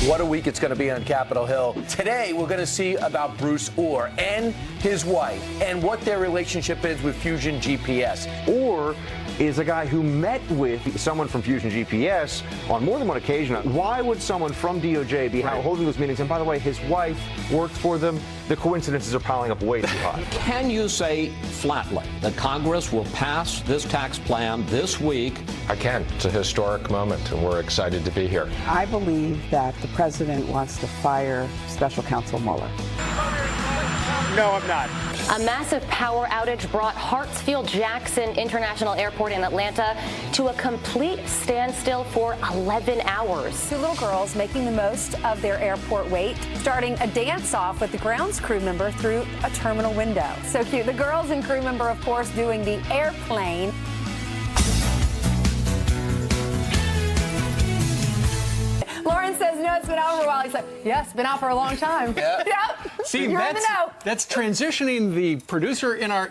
What a week it's going to be on Capitol Hill. Today, we're going to see about Bruce Orr and his wife and what their relationship is with Fusion GPS. Orr is a guy who met with someone from Fusion GPS on more than one occasion. Why would someone from DOJ be holding those meetings? And by the way, his wife worked for them. The coincidences are piling up way too high. Can you say flatly that Congress will pass this tax plan this week? I can. It's a historic moment, and we're excited to be here. I believe that the president wants to fire Special Counsel Mueller. No, I'm not. A massive power outage brought Hartsfield-Jackson International Airport in Atlanta to a complete standstill for 11 hours. Two little girls making the most of their airport wait, starting a dance-off with the grounds crew member through a terminal window. So cute. The girls and crew member, of course, doing the airplane. Lauren says, no, it's been out for a while. He's like, yes, it's been out for a long time. Yeah. Yep. See, You're in the know. That's transitioning the producer in our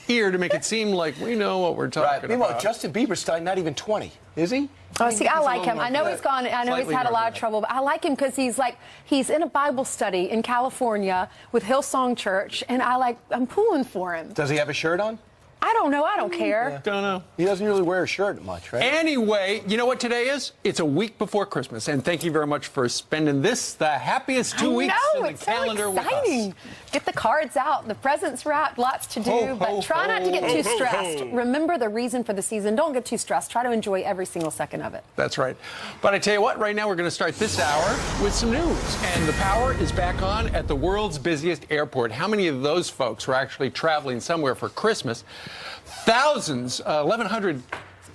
ear to make it seem like we know what we're talking about. Meanwhile, Justin Bieber's not even 20, is he? Oh, see, I like him. I know he's gone. I know he's had a lot of trouble, but I like him because he's in a Bible study in California with Hillsong Church, and I'm pulling for him. Does he have a shirt on? I don't know. I don't care. Yeah. Don't know. He doesn't really wear a shirt much, right? Anyway, you know what today is? It's a week before Christmas, and thank you very much for spending the happiest 2 weeks in the calendar with us. Get the cards out, the presents wrapped, lots to do, but try not to get too stressed. Remember the reason for the season. Don't get too stressed. Try to enjoy every single second of it. That's right. But I tell you what, right now we're going to start this hour with some news. And the power is back on at the world's busiest airport. How many of those folks were actually traveling somewhere for Christmas? Thousands, 1,100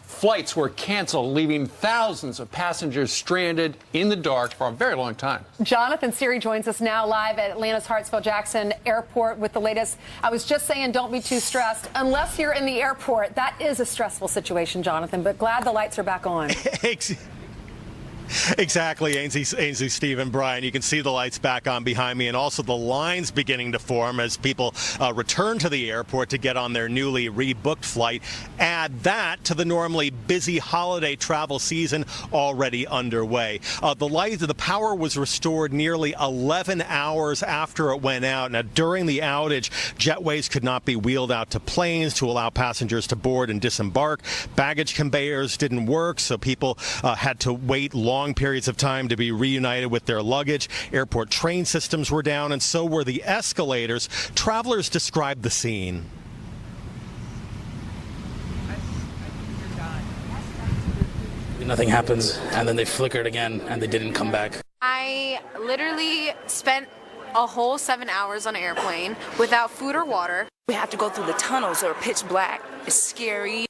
flights were canceled, leaving thousands of passengers stranded in the dark for a very long time. Jonathan Siri joins us now live at Atlanta's Hartsfield-Jackson Airport with the latest. I was just saying, don't be too stressed. Unless you're in the airport, that is a stressful situation, Jonathan, but glad the lights are back on. Exactly, Ainsley, Steve, and Brian. You can see the lights back on behind me, and also the lines beginning to form as people return to the airport to get on their newly rebooked flight. Add that to the normally busy holiday travel season already underway. The power was restored nearly 11 hours after it went out. Now, during the outage, jetways could not be wheeled out to planes to allow passengers to board and disembark. Baggage conveyors didn't work, so people had to wait long periods of time to be reunited with their luggage. Airport train systems were down, and so were the escalators. Travelers described the scene. Nothing happens, and then they flickered again, and they didn't come back. I literally spent a whole 7 hours on an airplane without food or water. We have to go through the tunnels that are pitch black. It's scary.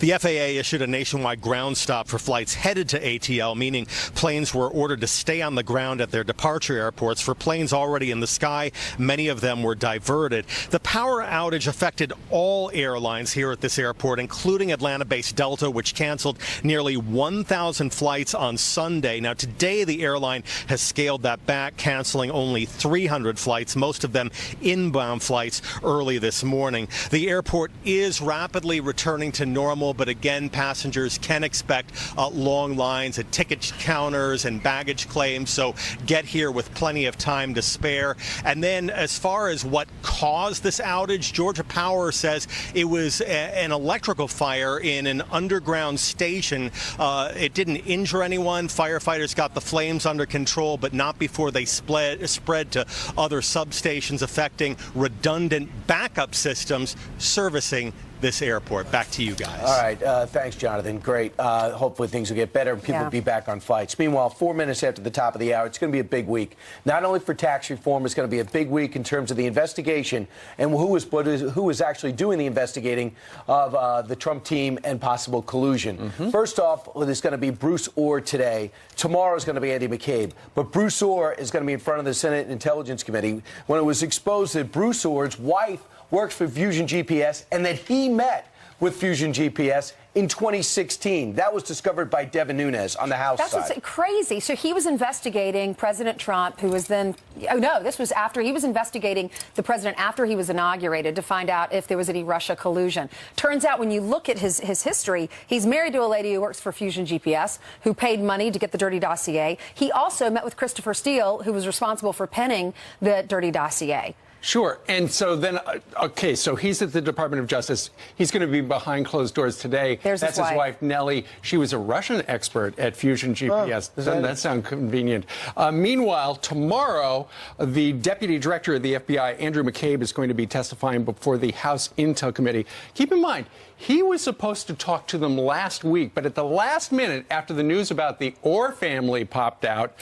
The FAA issued a nationwide ground stop for flights headed to ATL, meaning planes were ordered to stay on the ground at their departure airports. For planes already in the sky, many of them were diverted. The power outage affected all airlines here at this airport, including Atlanta-based Delta, which canceled nearly 1,000 flights on Sunday. Now, today, the airline has scaled that back, canceling only 300 flights, most of them inbound flights early this morning. The airport is rapidly returning to normal, but again, passengers can expect long lines at ticket counters and baggage claims, so get here with plenty of time to spare. And then as far as what caused this outage, Georgia Power says it was an electrical fire in an underground station. It didn't injure anyone. Firefighters got the flames under control, but not before they spread to other substations, affecting redundant backup systems servicing this airport. Back to you guys. All right. Thanks, Jonathan. Great. Hopefully things will get better and people will be back on flights. Meanwhile, 4 minutes after the top of the hour, it's going to be a big week. Not only for tax reform, it's going to be a big week in terms of the investigation and who is actually doing the investigating of the Trump team and possible collusion. First off, there's going to be Bruce Orr today. Tomorrow is going to be Andy McCabe. But Bruce Orr is going to be in front of the Senate Intelligence Committee when it was exposed that Bruce Orr's wife works for Fusion GPS and that he met with Fusion GPS in 2016. That was discovered by Devin Nunes on the House side. That's crazy. So he was investigating President Trump, who was then, oh no, this was after, he was investigating the president after he was inaugurated to find out if there was any Russia collusion. Turns out when you look at his history, he's married to a lady who works for Fusion GPS, who paid money to get the dirty dossier. He also met with Christopher Steele, who was responsible for penning the dirty dossier. Sure. And so then, okay, so he's at the Department of Justice. He's going to be behind closed doors today. That's his wife, Nellie. She was a Russian expert at Fusion GPS. Doesn't that sound convenient? Meanwhile, tomorrow, the Deputy Director of the FBI, Andrew McCabe, is going to be testifying before the House Intel Committee. Keep in mind, he was supposed to talk to them last week, but at the last minute, after the news about the Orr family popped out,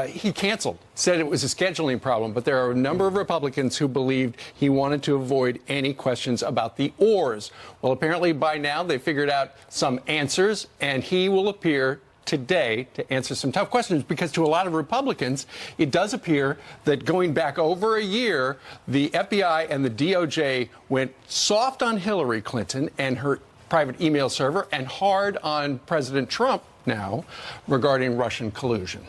he canceled, said it was a scheduling problem. But there are a number of Republicans who believed he wanted to avoid any questions about the Orrs. Well, apparently by now they figured out some answers, and he will appear today to answer some tough questions, because to a lot of Republicans, it does appear that going back over a year, the FBI and the DOJ went soft on Hillary Clinton and her private email server and hard on President Trump now regarding Russian collusion.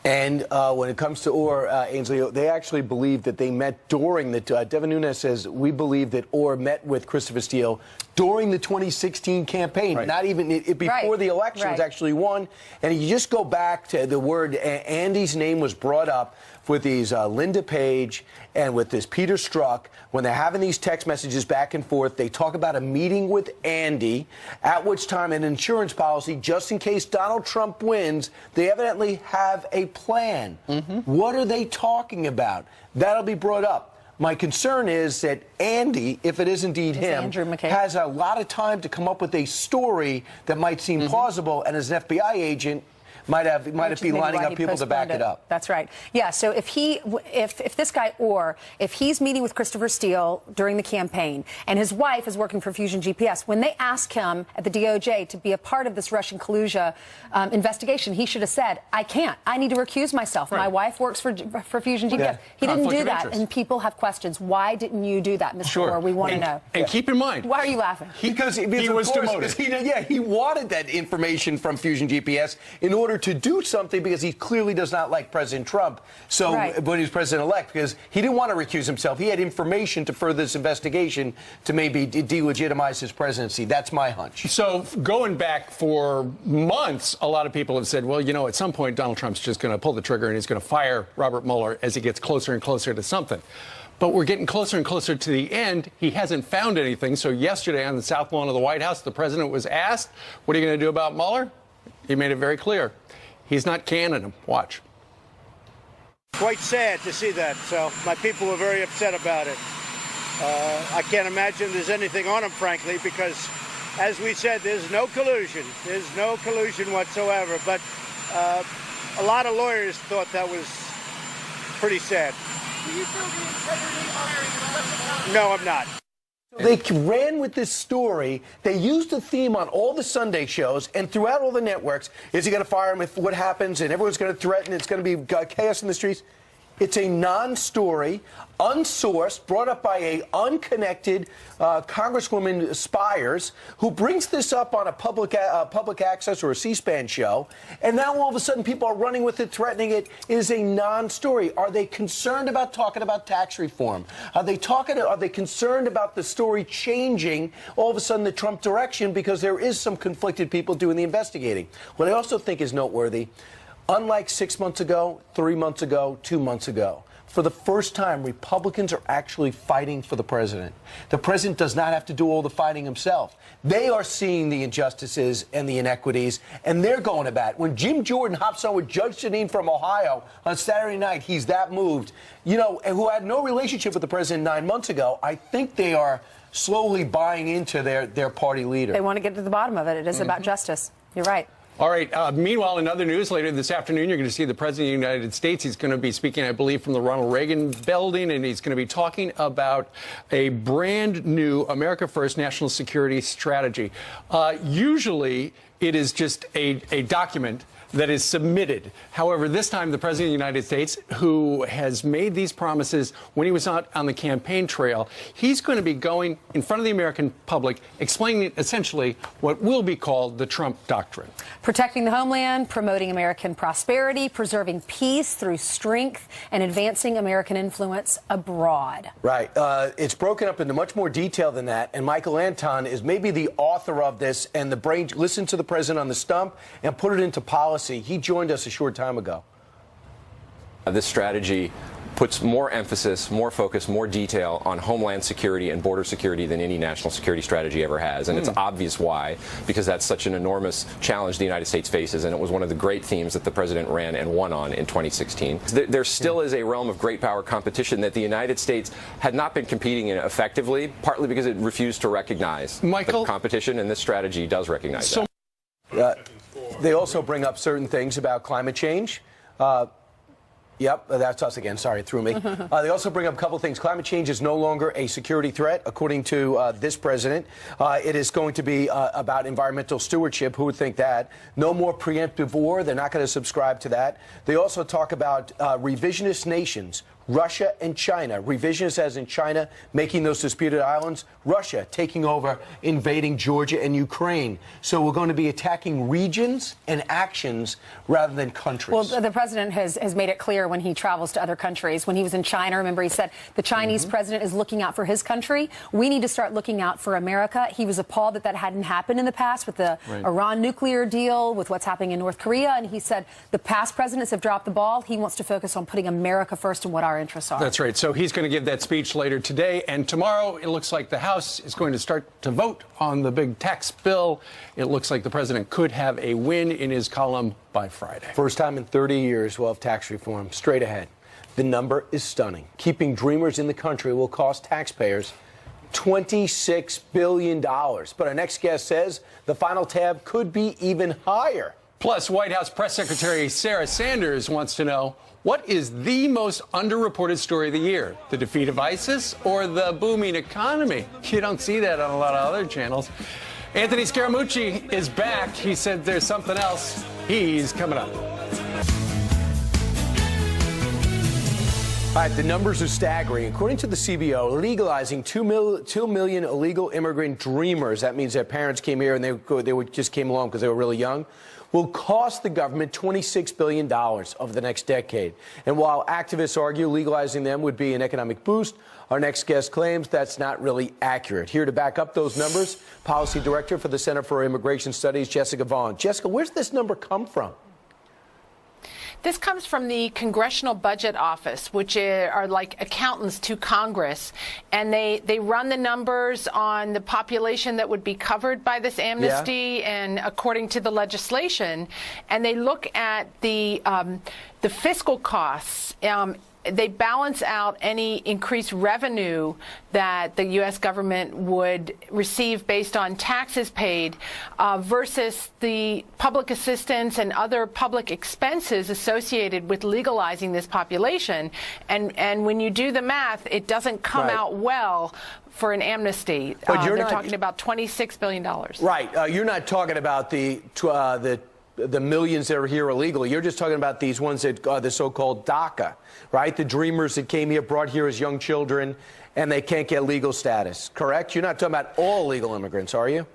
And when it comes to Orr, Ainsley, they actually believe that they met during the, Devin Nunes says, we believe that Orr met with Christopher Steele during the 2016 campaign, not even before the election was actually won. And you just go back to the word, Andy's name was brought up with these Linda Page and with this Peter Strzok. When they're having these text messages back and forth, they talk about a meeting with Andy, at which time an insurance policy, just in case Donald Trump wins, they evidently have a plan. What are they talking about? That'll be brought up. My concern is that Andy, if it is indeed him, has a lot of time to come up with a story that might seem plausible, and as an FBI agent, might be lining up people to back it up. That's right. Yeah. So if this guy Orr, if he's meeting with Christopher Steele during the campaign, and his wife is working for Fusion GPS, when they ask him at the DOJ to be a part of this Russian collusion investigation, he should have said, "I can't. I need to recuse myself. My wife works for Fusion GPS." He didn't do that, and people have questions. Why didn't you do that, Mr. Orr? We want to know. And keep in mind, why are you laughing? Because he was demoted. He wanted that information from Fusion GPS in order to do something, because he clearly does not like President Trump. So when he was president-elect, because he didn't want to recuse himself, he had information to further this investigation to maybe delegitimize his presidency. That's my hunch. So going back for months, a lot of people have said, well, you know, at some point Donald Trump's just going to pull the trigger and he's going to fire Robert Mueller as he gets closer and closer to something. But we're getting closer and closer to the end. He hasn't found anything. So yesterday on the South Lawn of the White House, the president was asked, what are you going to do about Mueller? He made it very clear. He's not canning him. Watch. Quite sad to see that. So my people were very upset about it. I can't imagine there's anything on him, frankly, because, as we said, there's no collusion. There's no collusion whatsoever. But a lot of lawyers thought that was pretty sad. Do you feel the integrity of the No, I'm not. They ran with this story. They used the theme on all the Sunday shows and throughout all the networks. Is he going to fire him if what happens? And everyone's going to threaten. It's going to be chaos in the streets. It's a non-story, unsourced, brought up by a unconnected Congresswoman Spires, who brings this up on a public access or a C-SPAN show, and now all of a sudden people are running with it, threatening it. It is a non-story. Are they concerned about talking about tax reform? Are they concerned about the story changing all of a sudden the Trump direction, because there is some conflicted people doing the investigating? What I also think is noteworthy, unlike 6 months ago, 3 months ago, 2 months ago, for the first time, Republicans are actually fighting for the president. The president does not have to do all the fighting himself. They are seeing the injustices and the inequities, and they're going to bat. When Jim Jordan hops on with Judge Jeanine from Ohio on Saturday night, he's that moved, you know, and who had no relationship with the president 9 months ago. I think they are slowly buying into their party leader. They want to get to the bottom of it. It is about justice. You're right. All right. Meanwhile, in other news, later this afternoon, you're going to see the President of the United States. He's going to be speaking, I believe, from the Ronald Reagan building, and he's going to be talking about a brand new America First national security strategy. Usually, it is just a document that is submitted. However, this time the President of the United States, who has made these promises when he was out on the campaign trail, he's going to be going in front of the American public, explaining essentially what will be called the Trump doctrine. Protecting the homeland, promoting American prosperity, preserving peace through strength, and advancing American influence abroad. Right. It's broken up into much more detail than that, and Michael Anton is maybe the author of this and the brain. Listen to the president on the stump and put it into policy. He joined us a short time ago. This strategy puts more emphasis, more focus, more detail on homeland security and border security than any national security strategy ever has. And it's obvious why, because that's such an enormous challenge the United States faces, and it was one of the great themes that the president ran and won on in 2016. There still is a realm of great power competition that the United States had not been competing in effectively, partly because it refused to recognize the competition, and this strategy does recognize that. They also bring up certain things about climate change. Yep, that's us again. Sorry, it threw me. They also bring up a couple of things. Climate change is no longer a security threat, according to this president. It is going to be about environmental stewardship. Who would think that? No more preemptive war. They're not going to subscribe to that. They also talk about revisionist nations. Russia and China. Revisionist as in China making those disputed islands. Russia taking over, invading Georgia and Ukraine. So we're going to be attacking regions and actions rather than countries. Well, the president has made it clear when he travels to other countries. When he was in China, remember, he said the Chinese president is looking out for his country. We need to start looking out for America. He was appalled that hadn't happened in the past with the Iran nuclear deal, with what's happening in North Korea. And he said the past presidents have dropped the ball. He wants to focus on putting America first and what our interests are. That's right. So he's going to give that speech later today. And tomorrow, it looks like the House is going to start to vote on the big tax bill. It looks like the president could have a win in his column by Friday. First time in 30 years we'll have tax reform. Straight ahead. The number is stunning. Keeping dreamers in the country will cost taxpayers $26 billion. But our next guest says the final tab could be even higher. Plus, White House Press Secretary Sarah Sanders wants to know, what is the most underreported story of the year? The defeat of ISIS or the booming economy? You don't see that on a lot of other channels. Anthony Scaramucci is back. He said there's something else. He's coming up. All right, the numbers are staggering. According to the CBO, legalizing 2 million illegal immigrant dreamers, that means their parents came here and they just came along because they were really young, will cost the government $26 billion over the next decade. And while activists argue legalizing them would be an economic boost, our next guest claims that's not really accurate. Here to back up those numbers, Policy Director for the Center for Immigration Studies, Jessica Vaughn. Jessica, where's this number come from? This comes from the Congressional Budget Office, which are like accountants to Congress, and they run the numbers on the population that would be covered by this amnesty and according to the legislation, and they look at the fiscal costs. They balance out any increased revenue that the U.S. government would receive based on taxes paid versus the public assistance and other public expenses associated with legalizing this population. And when you do the math, it doesn't come out well for an amnesty. But they're talking about $26 billion. Right. You're not talking about the millions that are here illegally. You're just talking about these ones that the so-called DACA, right? The dreamers that came here, brought here as young children, and they can't get legal status, correct? You're not talking about all illegal immigrants, are you?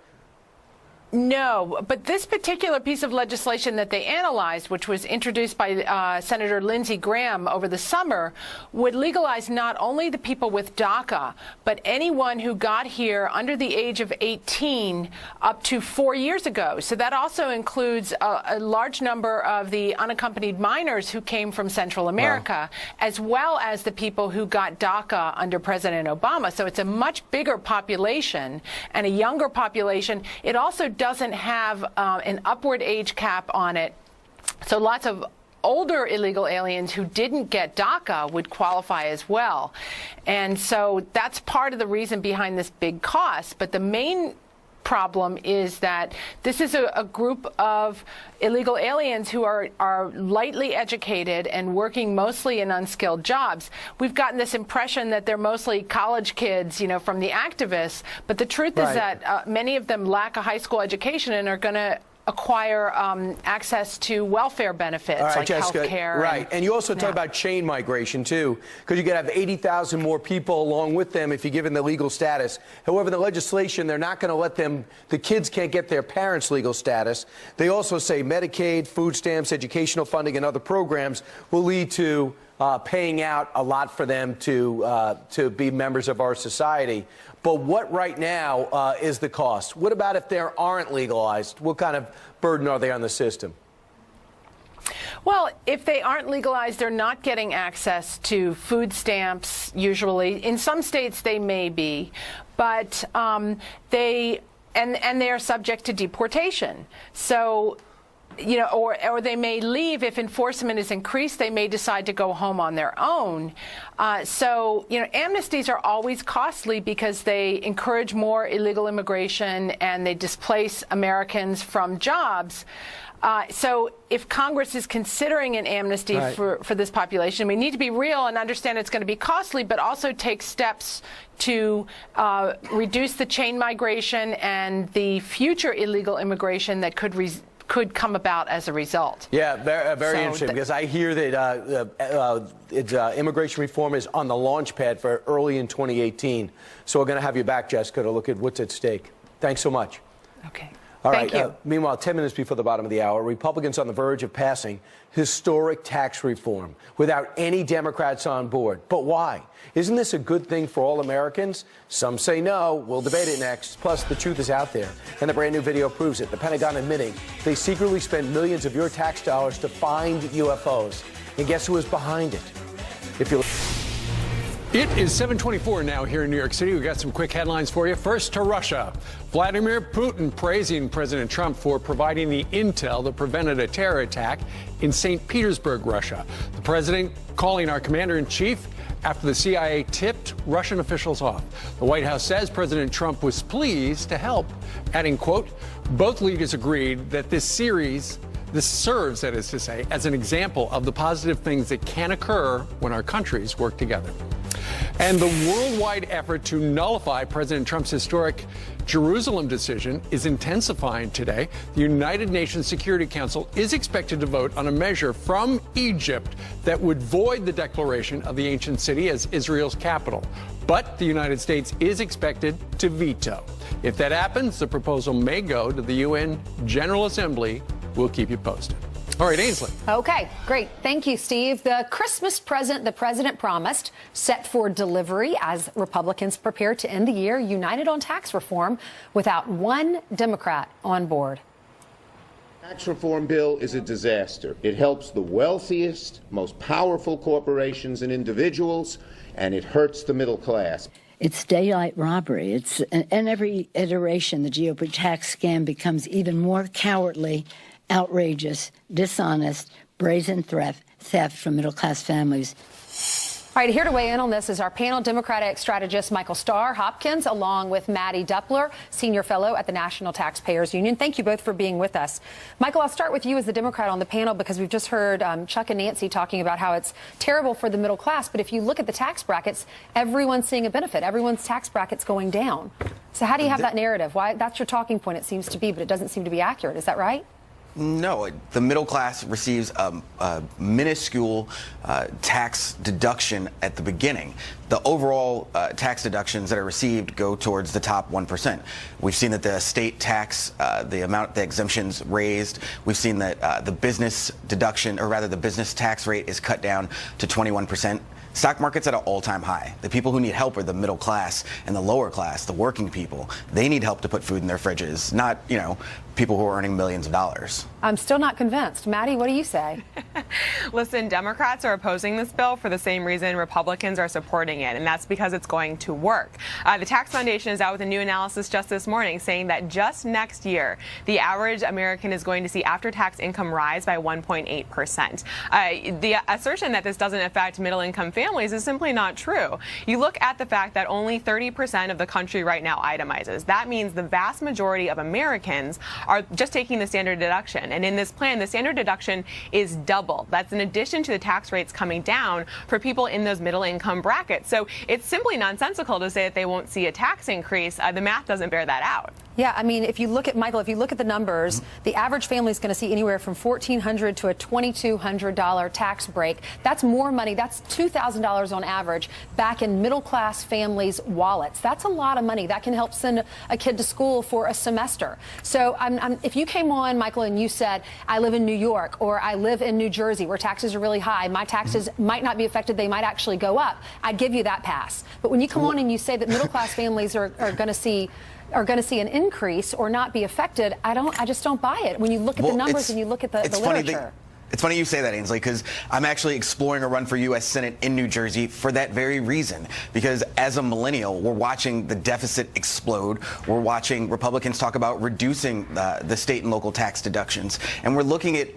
No, but this particular piece of legislation that they analyzed, which was introduced by Senator Lindsey Graham over the summer, would legalize not only the people with DACA, but anyone who got here under the age of 18 up to 4 years ago. So that also includes a large number of the unaccompanied minors who came from Central America, as well as the people who got DACA under President Obama. So it's a much bigger population and a younger population. It also doesn't have an upward age cap on it. So lots of older illegal aliens who didn't get DACA would qualify as well. And so that's part of the reason behind this big cost. But the main problem is that this is a group of illegal aliens who are lightly educated and working mostly in unskilled jobs. We've gotten this impression that they're mostly college kids, you know, from the activists, but the truth is that many of them lack a high school education and are going to acquire access to welfare benefits like Jessica, healthcare. Right, and you also talk about chain migration too, because you could have 80,000 more people along with them if you give them the legal status. However, in the legislation, they're not going to let them. The kids can't get their parents' legal status. They also say Medicaid, food stamps, educational funding, and other programs will lead to paying out a lot for them to be members of our society. But what right now is the cost? What about if they aren't legalized? What kind of burden are they on the system? Well, if they aren't legalized, they're not getting access to food stamps, usually. In some states, they may be. But they are subject to deportation. So, you know, or they may leave if enforcement is increased. They may decide to go home on their own. So, you know, amnesties are always costly because they encourage more illegal immigration and they displace Americans from jobs. So if Congress is considering an amnesty for this population, we need to be real and understand it's going to be costly, but also take steps to reduce the chain migration and the future illegal immigration that could come about as a result. Yeah, very interesting, because I hear that immigration reform is on the launch pad for early in 2018. So we're going to have you back, Jessica, to look at what's at stake. Thanks so much. Okay. All right. Thank you. Meanwhile, 10 minutes before the bottom of the hour, Republicans on the verge of passing historic tax reform without any Democrats on board. But why? Isn't this a good thing for all Americans? Some say no. We'll debate it next. Plus, the truth is out there, and the brand new video proves it. The Pentagon admitting they secretly spent millions of your tax dollars to find UFOs. And guess who is behind it? If you It is 7:24 now here in New York City. We've got some quick headlines for you. First, to Russia. Vladimir Putin praising President Trump for providing the intel that prevented a terror attack in St. Petersburg, Russia. The president calling our commander-in-chief after the CIA tipped Russian officials off. The White House says President Trump was pleased to help, adding, quote, both leaders agreed that this serves, that is to say, as an example of the positive things that can occur when our countries work together. And the worldwide effort to nullify President Trump's historic Jerusalem decision is intensifying today. The United Nations Security Council is expected to vote on a measure from Egypt that would void the declaration of the ancient city as Israel's capital. But the United States is expected to veto. If that happens, the proposal may go to the UN General Assembly. We'll keep you posted. All right, Ainsley. Okay, great. Thank you, Steve. The Christmas present the president promised, set for delivery as Republicans prepare to end the year united on tax reform without one Democrat on board. Tax reform bill is a disaster. It helps the wealthiest, most powerful corporations and individuals, and it hurts the middle class. It's daylight robbery. It's in every iteration, the GOP tax scam becomes even more cowardly, outrageous, dishonest, brazen theft from middle-class families. All right, here to weigh in on this is our panel Democratic strategist Michael Starr Hopkins, along with Maddie Duppler, senior fellow at the National Taxpayers Union. Thank you both for being with us. Michael, I'll start with you as the Democrat on the panel, because we've just heard Chuck and Nancy talking about how it's terrible for the middle class. But if you look at the tax brackets, everyone's seeing a benefit. Everyone's tax bracket's going down. So how do you have that narrative? Why? That's your talking point, it seems to be, but it doesn't seem to be accurate. Is that right? No, the middle class receives a minuscule tax deduction at the beginning. The overall tax deductions that are received go towards the top 1%. We've seen that the state tax, the exemptions raised. We've seen that the business deduction, or rather the business tax rate, is cut down to 21%. Stock market's at an all-time high. The people who need help are the middle class and the lower class, the working people. They need help to put food in their fridges, not, people who are earning millions of dollars. I'm still not convinced. Maddie, what do you say? Listen, Democrats are opposing this bill for the same reason Republicans are supporting it, and that's because it's going to work. The Tax Foundation is out with a new analysis just this morning saying that just next year, the average American is going to see after-tax income rise by 1.8%. The assertion that this doesn't affect middle-income families families is simply not true. You look at the fact that only 30% of the country right now itemizes. That means the vast majority of Americans are just taking the standard deduction. And in this plan, the standard deduction is double. That's in addition to the tax rates coming down for people in those middle income brackets. So it's simply nonsensical to say that they won't see a tax increase. The math doesn't bear that out. Yeah, I mean, if you look at, Michael, if you look at the numbers, the average family is going to see anywhere from $1,400 to a $2,200 tax break. That's more money. That's $2,000 on average back in middle-class families' wallets. That's a lot of money. That can help send a kid to school for a semester. So if you came on, Michael, and you said, I live in New York or I live in New Jersey where taxes are really high, my taxes might not be affected, they might actually go up, I'd give you that pass. But when you come on and you say that middle-class families are going to see an increase or not be affected, I just don't buy it. When you look at the numbers and you look at the literature. It's funny you say that, Ainsley, because I'm actually exploring a run for U.S. Senate in New Jersey for that very reason. Because as a millennial, we're watching the deficit explode. We're watching Republicans talk about reducing the state and local tax deductions. And we're looking at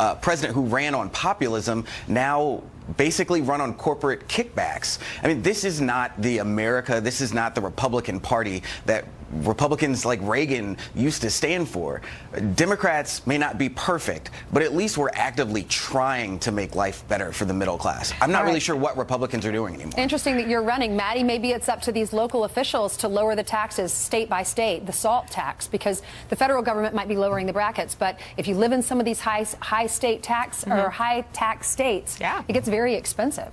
a president who ran on populism now basically run on corporate kickbacks. I mean, this is not the America, this is not the Republican Party that Republicans like Reagan used to stand for. Democrats may not be perfect, but at least we're actively trying to make life better for the middle class. I'm not really sure what Republicans are doing anymore. Interesting that you're running. Maddie, maybe it's up to these local officials to lower the taxes state by state, the SALT tax, because the federal government might be lowering the brackets. But if you live in some of these high state tax or high tax states, it gets very expensive.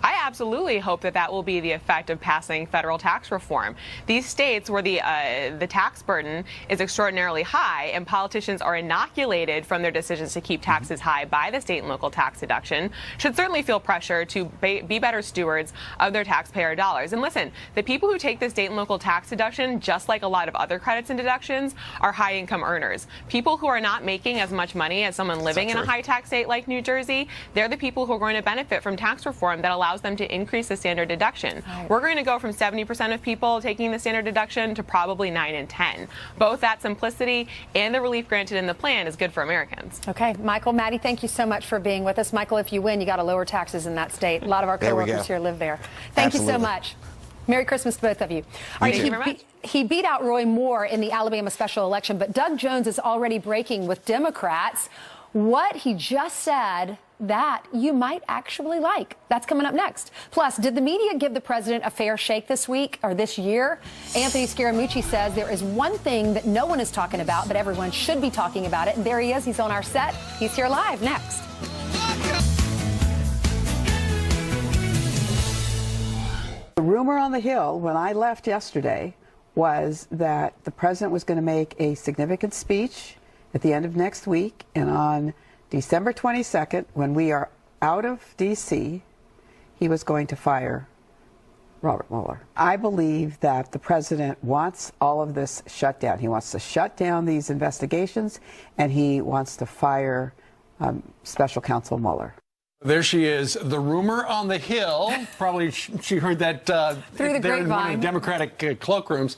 I absolutely hope that that will be the effect of passing federal tax reform. These states where the tax burden is extraordinarily high and politicians are inoculated from their decisions to keep taxes high by the state and local tax deduction should certainly feel pressure to be better stewards of their taxpayer dollars. And listen, the people who take the state and local tax deduction, just like a lot of other credits and deductions, are high income earners. People who are not making as much money as someone living in a high tax state like New Jersey, they're the people who are going to benefit from tax reform that allows them to increase the standard deduction. We're going to go from 70% of people taking the standard deduction to probably 9 and 10. Both that simplicity and the relief granted in the plan is good for Americans. Okay, Michael, Maddie, thank you so much for being with us. Michael, if you win, you got to lower taxes in that state. A lot of our coworkers here live there. Thank you so much. Merry Christmas to both of you. All right, he beat out Roy Moore in the Alabama special election, but Doug Jones is already breaking with Democrats. What he just said, that you might actually like. That's coming up next. Plus, did the media give the president a fair shake this week or this year? Anthony Scaramucci says there is one thing that no one is talking about, but everyone should be talking about it. And there he is. He's on our set. He's here live next. The rumor on the Hill when I left yesterday was that the president was going to make a significant speech at the end of next week, and on December 22nd, when we are out of D.C., he was going to fire Robert Mueller. I believe that the president wants all of this shut down. He wants to shut down these investigations, and he wants to fire Special Counsel Mueller. There she is, the rumor on the Hill. Probably she heard that through the grapevine in one of the Democratic cloakrooms.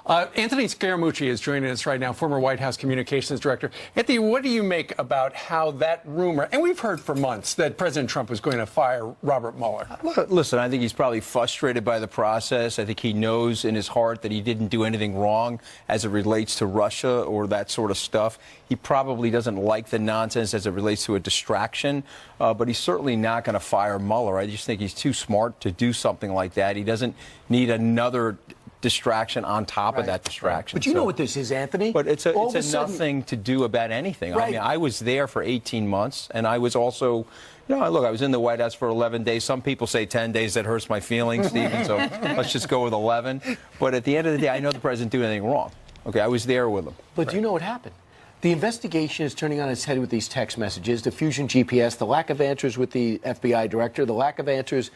Anthony Scaramucci is joining us right now, former White House communications director. Anthony, what do you make about how that rumor, and we've heard for months that President Trump was going to fire Robert Mueller? Listen, I think he's probably frustrated by the process. I think he knows in his heart that he didn't do anything wrong as it relates to Russia or that sort of stuff. He probably doesn't like the nonsense as it relates to a distraction, but he's certainly not going to fire Mueller. I just think he's too smart to do something like that. He doesn't need another distraction on top of that distraction. But you know what this is, Anthony? But it's nothing to do about anything. I mean, I was there for 18 months, and I was also, look, I was in the White House for 11 days. Some people say 10 days. That hurts my feelings, Stephen, so let's just go with 11. But at the end of the day, I know the president didn't do anything wrong. Okay, I was there with him. But do you know what happened? The investigation is turning on its head with these text messages, the Fusion GPS, the lack of answers with the FBI director, the lack of answers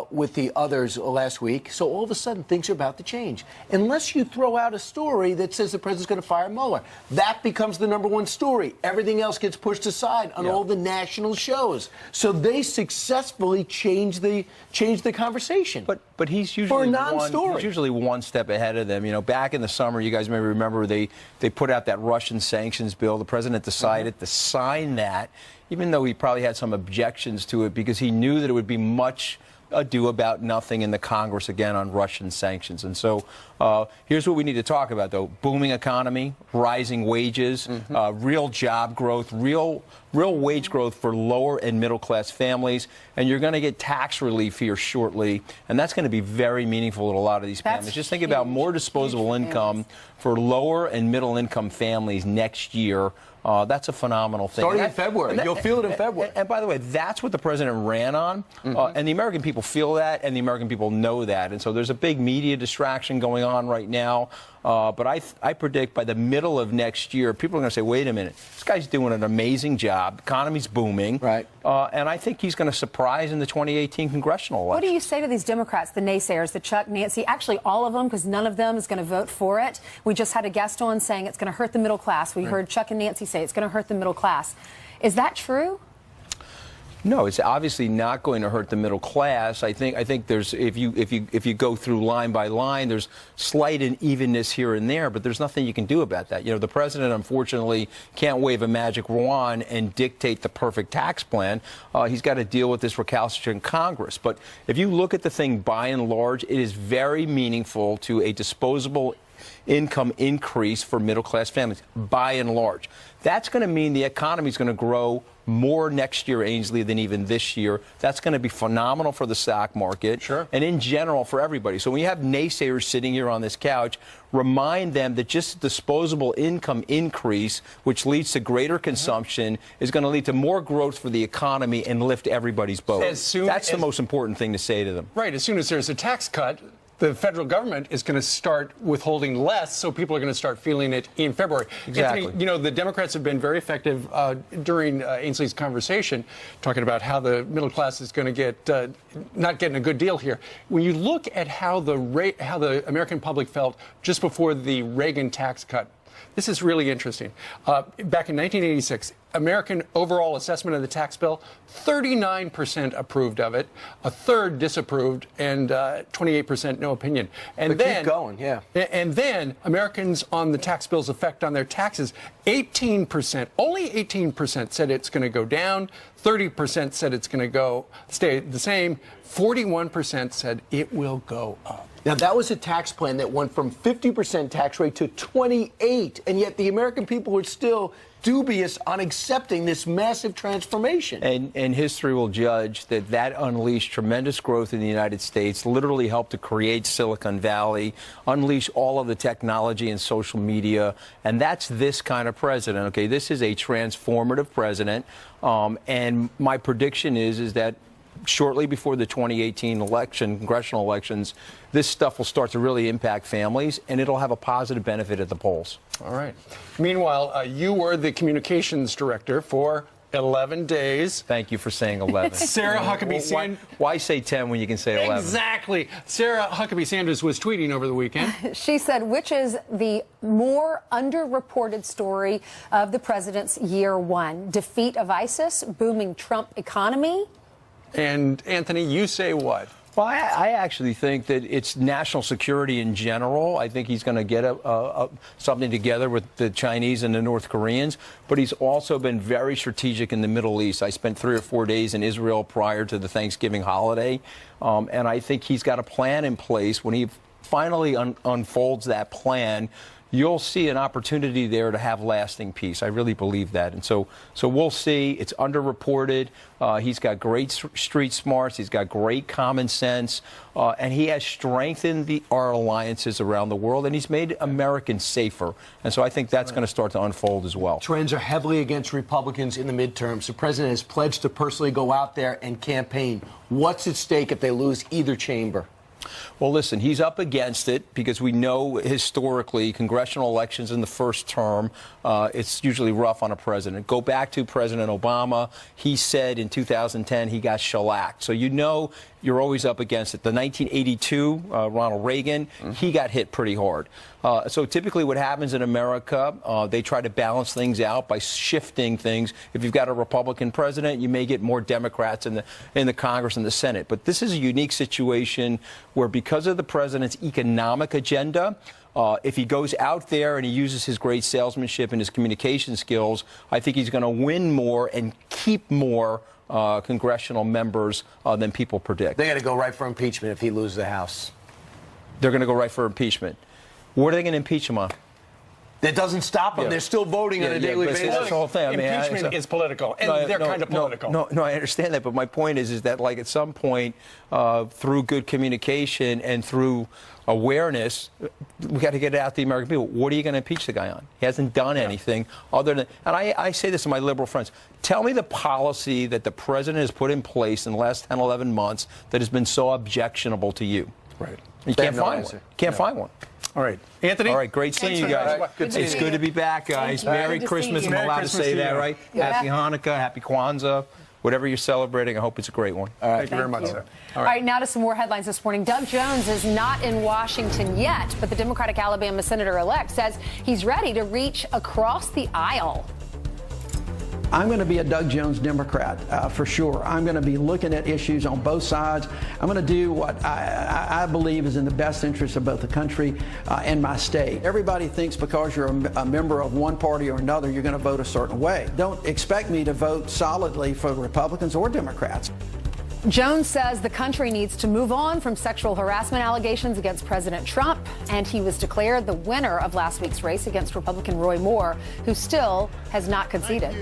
with the others last week. So all of a sudden, things are about to change. Unless you throw out a story that says the president's going to fire Mueller, that becomes the #1 story. Everything else gets pushed aside on all the national shows. So they successfully change the conversation. But he's usually for a non-story. He's usually one step ahead of them. You know, back in the summer, you guys may remember they put out that Russian sanctions bill. The president decided to sign that, even though he probably had some objections to it, because he knew that it would be much do about nothing in the Congress again on Russian sanctions. And so here's what we need to talk about, though. Booming economy, rising wages, real job growth, real wage growth for lower and middle class families. And you're going to get tax relief here shortly. And that's going to be very meaningful to a lot of these families. Just think about more disposable income for lower and middle income families next year. That's a phenomenal thing. Starting in February. You'll feel it in February. And by the way, that's what the president ran on. And the American people feel that, and the American people know that. And so there's a big media distraction going on right now. But I predict by the middle of next year, people are going to say, wait a minute, this guy's doing an amazing job. The economy's booming. Right. And I think he's going to surprise in the 2018 congressional election. What do you say to these Democrats, the naysayers, the Chuck, Nancy, actually all of them, because none of them is going to vote for it? We just had a guest on saying it's going to hurt the middle class. We heard Chuck and Nancy say it's going to hurt the middle class. Is that true? No, it's obviously not going to hurt the middle class. I think there's if you go through line by line, there's slight unevenness here and there, but there's nothing you can do about that. You know, the president unfortunately can't wave a magic wand and dictate the perfect tax plan. He's got to deal with this recalcitrant Congress. But if you look at the thing by and large, it is very meaningful to a disposable income increase for middle class families by and large. That's going to mean the economy is going to grow more next year, Ainsley, than even this year. That's going to be phenomenal for the stock market. Sure. And in general for everybody. So when you have naysayers sitting here on this couch, remind them that just disposable income increase, which leads to greater consumption, is going to lead to more growth for the economy and lift everybody's boat. That's the most important thing to say to them. Right. As soon as there's a tax cut, the federal government is going to start withholding less, so people are going to start feeling it in February. Exactly. Anthony, you know, the Democrats have been very effective during Ainsley's conversation, talking about how the middle class is going to get not getting a good deal here. When you look at how the American public felt just before the Reagan tax cut, this is really interesting. Back in 1986, American overall assessment of the tax bill, 39% approved of it, a third disapproved, and 28% no opinion. And then keep going, yeah. And then Americans on the tax bill's effect on their taxes, 18%, only 18% said it's going to go down, 30% said it's going to stay the same, 41% said it will go up. Now, that was a tax plan that went from 50% tax rate to 28%, and yet the American people are still dubious on accepting this massive transformation. And history will judge that unleashed tremendous growth in the United States, literally helped to create Silicon Valley, unleash all of the technology and social media, and that's this kind of president. Okay, this is a transformative president, and my prediction is that shortly before the 2018 election, congressional elections, this stuff will start to really impact families, and it'll have a positive benefit at the polls. All right. Meanwhile, you were the communications director for 11 days. Thank you for saying 11. Sarah Huckabee Sanders. Why say 10 when you can say 11? Exactly. Sarah Huckabee Sanders was tweeting over the weekend. She said, which is the more underreported story of the president's year one? Defeat of ISIS, booming Trump economy? And Anthony, you say what? Well, I actually think that it's national security in general. I think he's going to get something together with the Chinese and the North Koreans, but he's also been very strategic in the Middle East. I spent 3 or 4 days in Israel prior to the Thanksgiving holiday, and I think he's got a plan in place. When he finally unfolds that plan, you'll see an opportunity there to have lasting peace. I really believe that. And so we'll see. It's underreported. He's got great street smarts. He's got great common sense. And he has strengthened our alliances around the world, and he's made Americans safer. And so I think that's going to start to unfold as well. Trends are heavily against Republicans in the midterms. The president has pledged to personally go out there and campaign. What's at stake if they lose either chamber? Well, listen, he's up against it because we know historically congressional elections in the first term, it's usually rough on a president. Go back to President Obama. He said in 2010 he got shellacked. So you know you're always up against it. The 1982 Ronald Reagan, he got hit pretty hard. So typically what happens in America, they try to balance things out by shifting things. If you've got a Republican president, you may get more Democrats in the Congress and the Senate. But this is a unique situation where, because of the president's economic agenda, if he goes out there and he uses his great salesmanship and his communication skills, I think he's going to win more and keep more congressional members than people predict. They got to go right for impeachment if he loses the House. They're going to go right for impeachment. What are they going to impeach him on? That doesn't stop them. Yeah. They're still voting on a daily basis. That's the whole thing. I mean, impeachment is political, and they're kind of political. No, I understand that, but my point is that, like, at some point, through good communication and through awareness, we got to get it out to the American people. What are you going to impeach the guy on? He hasn't done anything other than, and I say this to my liberal friends, tell me the policy that the president has put in place in the last 10, 11 months that has been so objectionable to you. Right. You can't find one. Can't find one. All right, Anthony. All right, great seeing you guys. It's good to be back, guys. Merry Christmas. I'm allowed to say that, right? Yeah. Happy Hanukkah, Happy Kwanzaa, whatever you're celebrating. I hope it's a great one. All right, thank you very much, sir. All right, now to some more headlines this morning. Doug Jones is not in Washington yet, but the Democratic Alabama senator-elect says he's ready to reach across the aisle. I'm going to be a Doug Jones Democrat for sure. I'm going to be looking at issues on both sides. I'm going to do what I believe is in the best interest of both the country and my state. Everybody thinks because you're a member of one party or another, you're going to vote a certain way. Don't expect me to vote solidly for Republicans or Democrats. Jones says the country needs to move on from sexual harassment allegations against President Trump, and he was declared the winner of last week's race against Republican Roy Moore, who still has not conceded.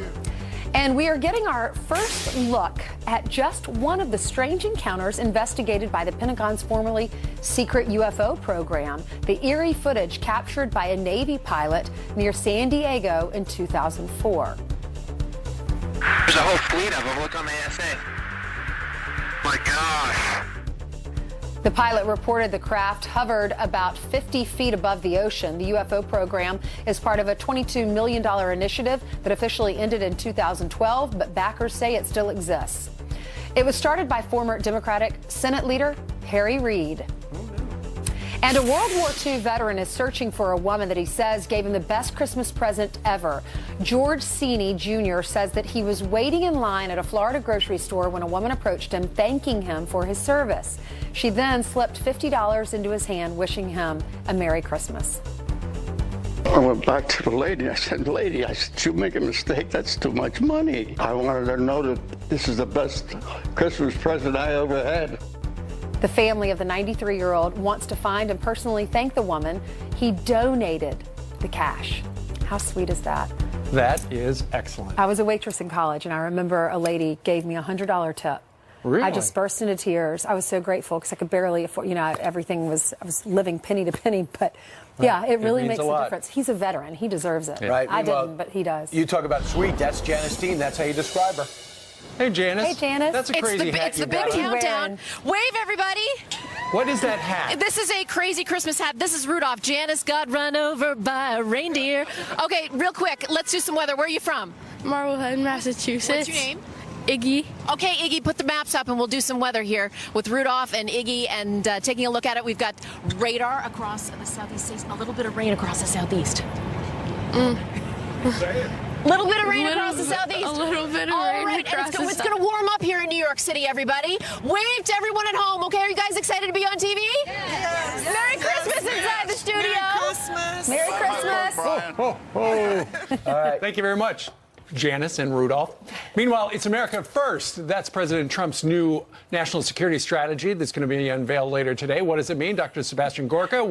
And we are getting our first look at just one of the strange encounters investigated by the Pentagon's formerly secret UFO program, the eerie footage captured by a Navy pilot near San Diego in 2004. There's a whole fleet of them. Look on the ASA. My gosh. The pilot reported the craft hovered about 50 feet above the ocean. The UFO program is part of a $22 million initiative that officially ended in 2012, but backers say it still exists. It was started by former Democratic Senate leader Harry Reid. And a World War II veteran is searching for a woman that he says gave him the best Christmas present ever. George Seaney Jr. says that he was waiting in line at a Florida grocery store when a woman approached him, thanking him for his service. She then slipped $50 into his hand, wishing him a Merry Christmas. I went back to the lady. I said, lady, you make a mistake. That's too much money. I wanted her to know that this is the best Christmas present I ever had. The family of the 93-year-old wants to find and personally thank the woman. He donated the cash. How sweet is that? That is excellent. I was a waitress in college, and I remember a lady gave me a $100 tip. Really? I just burst into tears. I was so grateful because I could barely afford, everything was, I was living penny to penny, but yeah, it really makes a difference. He's a veteran. He deserves it. Yeah. Right. I didn't, but he does. You talk about sweet. That's Jeanine. That's how you describe her. Hey, Janice. Hey, Janice. That's a crazy hat. It's the big countdown. Wave, everybody. What is that hat? This is a crazy Christmas hat. This is Rudolph. Janice got run over by a reindeer. Okay, real quick, let's do some weather. Where are you from? Marblehead, Massachusetts. What's your name? Iggy. Okay, Iggy, put the maps up and we'll do some weather here with Rudolph and Iggy. And taking a look at it, we've got radar across the southeast, a little bit of rain across the southeast. Little bit of rain across the southeast. A little bit of All rain right, across and the it's going to warm up here in New York City, everybody. Wave to everyone at home, okay? Are you guys excited to be on TV? Yes. Merry Christmas inside the studio. Merry Christmas. Merry Christmas. All right. Thank you very much, Janice and Rudolph. Meanwhile, it's America First. That's President Trump's new national security strategy that's going to be unveiled later today. What does it mean? Dr. Sebastian Gorka.